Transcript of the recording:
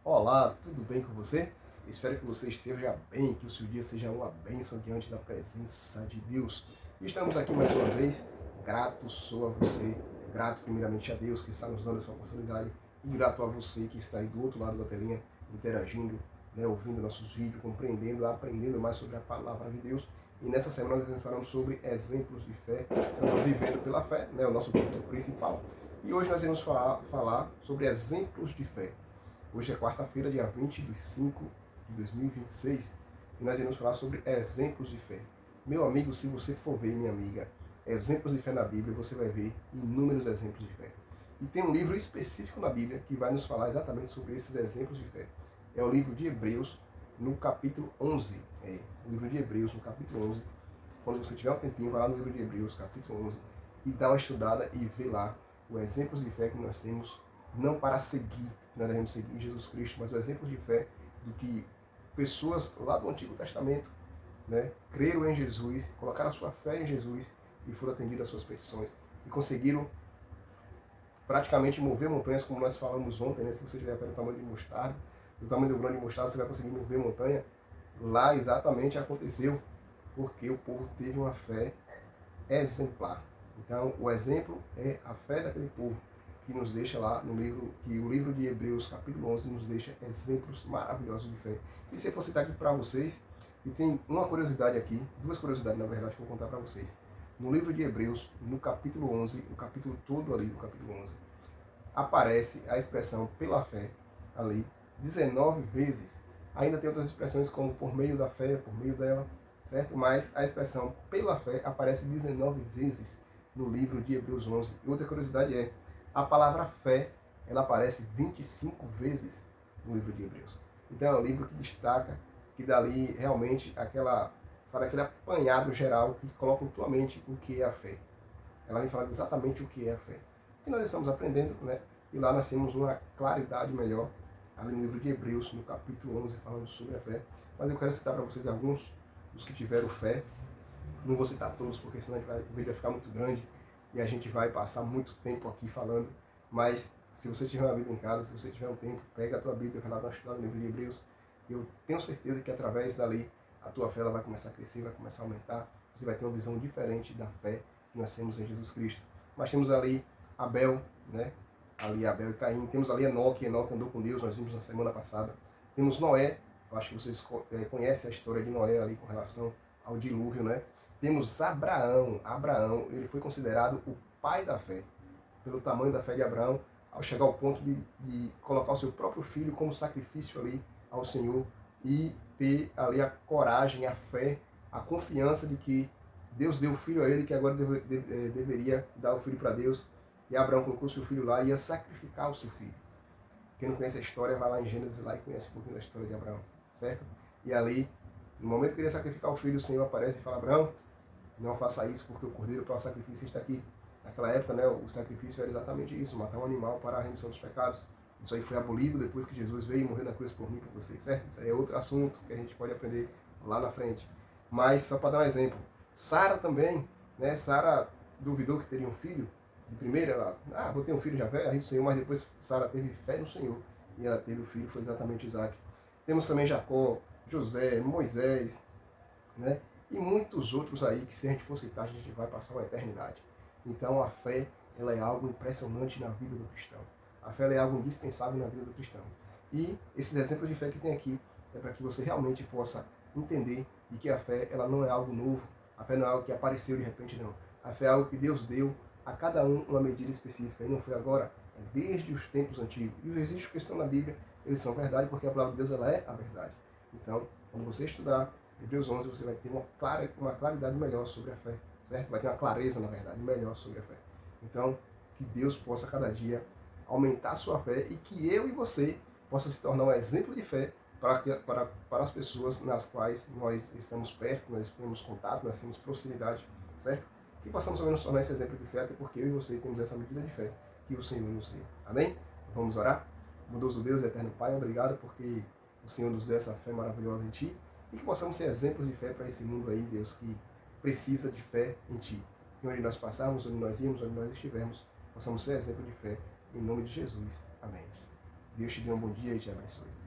Olá, tudo bem com você? Espero que você esteja bem, que o seu dia seja uma bênção diante da presença de Deus. E estamos aqui mais uma vez, grato sou a você, grato primeiramente a Deus que está nos dando essa oportunidade e grato a você que está aí do outro lado da telinha, interagindo, ouvindo nossos vídeos, compreendendo, aprendendo mais sobre a palavra de Deus. E nessa semana nós estamos falando sobre exemplos de fé, estamos vivendo pela fé, o nosso título principal. E hoje nós iremos falar sobre exemplos de fé. Hoje é quarta-feira, dia 20 de 5 de 2026, e nós iremos falar sobre exemplos de fé. Meu amigo, se você for ver, minha amiga, exemplos de fé na Bíblia, você vai ver inúmeros exemplos de fé. E tem um livro específico na Bíblia que vai nos falar exatamente sobre esses exemplos de fé. É o livro de Hebreus, no capítulo 11. O livro de Hebreus, no capítulo 11. Quando você tiver um tempinho, vai lá no livro de Hebreus, capítulo 11, e dá uma estudada e vê lá os exemplos de fé que nós temos, não para seguir, nós devemos seguir Jesus Cristo, mas os exemplos de fé do que pessoas lá do Antigo Testamento, creram em Jesus, colocaram a sua fé em Jesus e foram atendidas às suas petições e conseguiram praticamente mover montanhas, como nós falamos ontem, Se você tiver pelo tamanho de mostarda, do tamanho do grão de mostarda, você vai conseguir mover montanha. Lá exatamente aconteceu porque o povo teve uma fé exemplar. Então, o exemplo é a fé daquele povo, que nos deixa lá no livro, que o livro de Hebreus, capítulo 11, nos deixa exemplos maravilhosos de fé. E se eu for citar aqui para vocês, e tem uma curiosidade aqui, duas curiosidades na verdade que eu vou contar para vocês. No livro de Hebreus, no capítulo 11, o capítulo todo ali do capítulo 11, aparece a expressão pela fé ali 19 vezes. Ainda tem outras expressões como por meio da fé, por meio dela, certo? Mas a expressão pela fé aparece 19 vezes no livro de Hebreus 11. E outra curiosidade é, a palavra fé, ela aparece 25 vezes no livro de Hebreus. Então é um livro que destaca, que dali realmente aquele apanhado geral que coloca em tua mente o que é a fé. Ela vem falar exatamente o que é a fé. E nós estamos aprendendo, E lá nós temos uma claridade melhor, ali no livro de Hebreus, no capítulo 11, falando sobre a fé. Mas eu quero citar para vocês alguns dos que tiveram fé. Não vou citar todos, porque senão o vídeo vai ficar muito grande e a gente vai passar muito tempo aqui falando. Mas se você tiver uma Bíblia em casa, se você tiver um tempo, pega a tua Bíblia, vai lá dar uma estudada no livro de Hebreus. Eu tenho certeza que através dali a tua fé ela vai começar a crescer, vai começar a aumentar. Você vai ter uma visão diferente da fé que nós temos em Jesus Cristo. Mas temos ali Abel, Ali Abel e Caim. Temos ali Enoque andou com Deus, nós vimos na semana passada. Temos Noé, eu acho que vocês conhecem a história de Noé ali com relação ao dilúvio, Temos Abraão, ele foi considerado o pai da fé, pelo tamanho da fé de Abraão, ao chegar ao ponto de colocar o seu próprio filho como sacrifício ali ao Senhor e ter ali a coragem, a fé, a confiança de que Deus deu o filho a ele, que agora deveria dar o filho para Deus. E Abraão colocou seu filho lá e ia sacrificar o seu filho. Quem não conhece a história, vai lá em Gênesis lá e conhece um pouquinho da história de Abraão, certo? E ali, no momento que ele ia sacrificar o filho, o Senhor aparece e fala: Abraão, não faça isso, porque o cordeiro para o sacrifício está aqui. Naquela época, o sacrifício era exatamente isso, matar um animal para a remissão dos pecados. Isso aí foi abolido depois que Jesus veio e morreu na cruz por mim e por você, certo? Isso aí é outro assunto que a gente pode aprender lá na frente. Mas, só para dar um exemplo, Sara também, Sara duvidou que teria um filho. De primeira, ela, vou ter um filho já velho, aí o Senhor, mas depois Sara teve fé no Senhor. E ela teve o filho, foi exatamente Isaac. Temos também Jacó, José, Moisés, e muitos outros aí que, se a gente for citar, a gente vai passar uma eternidade. Então a fé, ela é algo impressionante na vida do cristão. A fé ela é algo indispensável na vida do cristão. E esses exemplos de fé que tem aqui é para que você realmente possa entender de que a fé ela não é algo novo, a fé não é algo que apareceu de repente, não. A fé é algo que Deus deu a cada um uma medida específica, e não foi agora, é desde os tempos antigos. E os registros que estão na Bíblia, eles são verdade, porque a palavra de Deus ela é a verdade. Então, quando você estudar Hebreus 11, você vai ter uma claridade melhor sobre a fé, certo? Vai ter uma clareza, na verdade, melhor sobre a fé. Então, que Deus possa cada dia aumentar a sua fé e que eu e você possa se tornar um exemplo de fé para as pessoas nas quais nós estamos perto, nós temos contato, nós temos proximidade, certo? Que possamos também nos tornar esse exemplo de fé, até porque eu e você temos essa medida de fé que o Senhor nos deu. Amém? Vamos orar? Bondoso Deus e eterno Pai, obrigado porque o Senhor nos deu essa fé maravilhosa em Ti e que possamos ser exemplos de fé para esse mundo aí, Deus, que precisa de fé em Ti. E onde nós passarmos, onde nós irmos, onde nós estivermos, possamos ser exemplo de fé, em nome de Jesus. Amém. Deus te dê um bom dia e te abençoe.